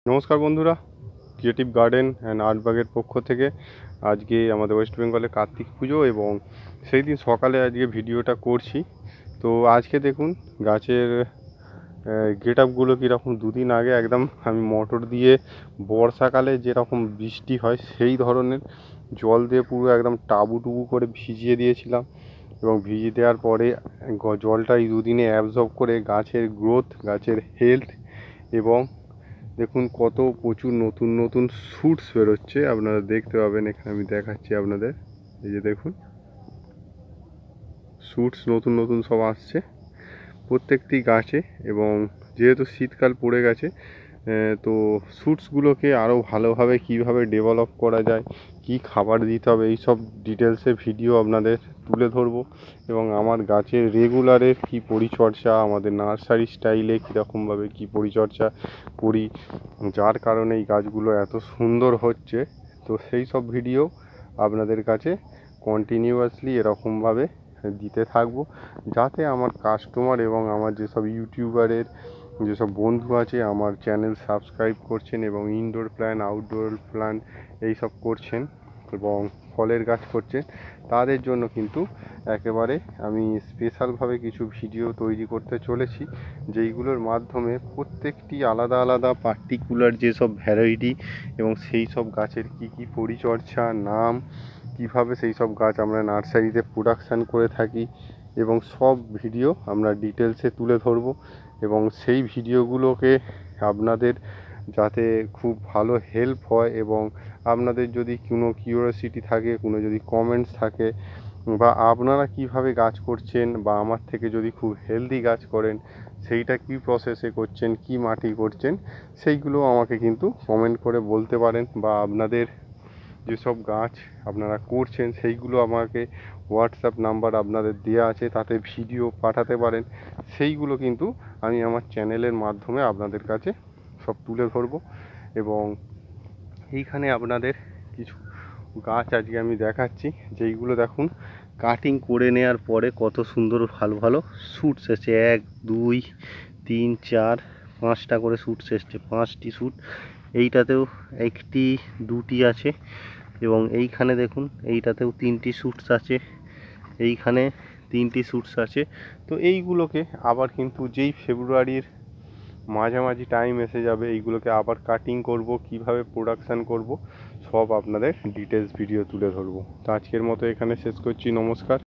নমস্কার বন্ধুরা, creative garden and আর্টবাগের পক্ষ থেকে আজকে আমাদের ওয়েস্ট বেঙ্গলে কার্তিক পুজো এবং সেই দিন সকালে আজকে ভিডিওটা করছি। তো আজকে দেখুন গাছের গেট আপগুলো কীরকম। দুদিন আগে একদম আমি মোটর দিয়ে বর্ষাকালে যেরকম বৃষ্টি হয় সেই ধরনের জল দিয়ে পুরো একদম টাবুটুবু করে ভিজিয়ে দিয়েছিলাম এবং ভিজিয়ে দেওয়ার পরে জলটা এই দুদিনে অ্যাবজর্ব করে গাছের গ্রোথ, গাছের হেলথ এবং দেখুন কত প্রচুর নতুন নতুন শ্যুটস বেরোচ্ছে। আপনারা দেখতে পাবেন, এখানে আমি দেখাচ্ছি আপনাদের। এই যে দেখুন শ্যুটস নতুন নতুন সব আসছে প্রত্যেকটি গাছে। এবং যেহেতু শীতকাল পড়ে গেছে, তো শ্যুটসগুলোকে আরও ভালোভাবে কীভাবে ডেভেলপ করা যায়, কি খাবার দিতে হবে, এই সব ডিটেলসে ভিডিও আপনাদের তুলে ধরবো। এবং আমার গাছের রেগুলারের কি পরিচর্যা, আমাদের নার্সারি স্টাইলে কীরকমভাবে কি পরিচর্যা করি, যার কারণে এই গাছগুলো এত সুন্দর হচ্ছে, তো সেই সব ভিডিও আপনাদের কাছে কন্টিনিউয়াসলি এরকমভাবে দিতে থাকবো, যাতে আমার কাস্টমার এবং আমার যেসব ইউটিউবারের যেসব বন্ধু আছে আমার চ্যানেল সাবস্ক্রাইব করছেন এবং ইনডোর প্ল্যান্ট, আউটডোর প্ল্যান্ট এইসব করছেন এবং ফলের গাছ করছেন, তাদের জন্য কিন্তু একেবারে আমি স্পেশালভাবে কিছু ভিডিও তৈরি করতে চলেছি, যেইগুলোর মাধ্যমে প্রত্যেকটি আলাদা আলাদা পার্টিকুলার যেসব ভ্যারাইটি এবং সেই সব গাছের কি কি পরিচর্যা, নাম, কিভাবে সেই সব গাছ আমরা নার্সারিতে প্রোডাকশান করে থাকি এবং সব ভিডিও আমরা ডিটেলসে তুলে ধরবো। এবং সেই ভিডিওগুলোকে আপনাদের যাতে খুব ভালো হেল্প হয় এবং আপনাদের যদি কোনো কিউরিওসিটি থাকে, কোনো যদি কমেন্টস থাকে, বা আপনারা কিভাবে গাছ করছেন, বা আমার থেকে যদি খুব হেলদি গাছ করেন সেইটা কি প্রসেসে করছেন, কি মাটি করছেন, সেইগুলো আমাকে কিন্তু কমেন্ট করে বলতে পারেন। বা আপনাদের যেসব গাছ আপনারা করছেন সেইগুলো আমাকে হোয়াটসঅ্যাপ নাম্বার আপনাদের দেওয়া আছে, তাতে ভিডিও পাঠাতে পারেন। সেইগুলো কিন্তু আমি আমার চ্যানেলের মাধ্যমে আপনাদের কাছে সব তুলে ধরবো। এবং এইখানে আপনাদের কিছু গাছ আজকে আমি দেখাচ্ছি, যেইগুলো দেখুন কাটিং করে নেওয়ার পরে কত সুন্দর ভালো ভালো শ্যুটস এসেছে। 1 2 3 4 5টা করে শ্যুটস এসছে, 5টি শ্যুট। এইটাতেও 1টি 2টি আছে এবং এইখানে দেখুন এইটাতেও 3টি শ্যুটস আছে, এইখানে 3টি শ্যুটস আছে। তো এইগুলোকে আবার কিন্তু যেই ফেব্রুয়ারির মাঝামাঝি টাইম এসে যাবে, এইগুলোকে আবার কাটিং করব, কিভাবে প্রোডাকশান করব, সব আপনাদের ডিটেলস ভিডিও তুলে ধরবো। তো আজকের মতো এখানে শেষ করছি। নমস্কার।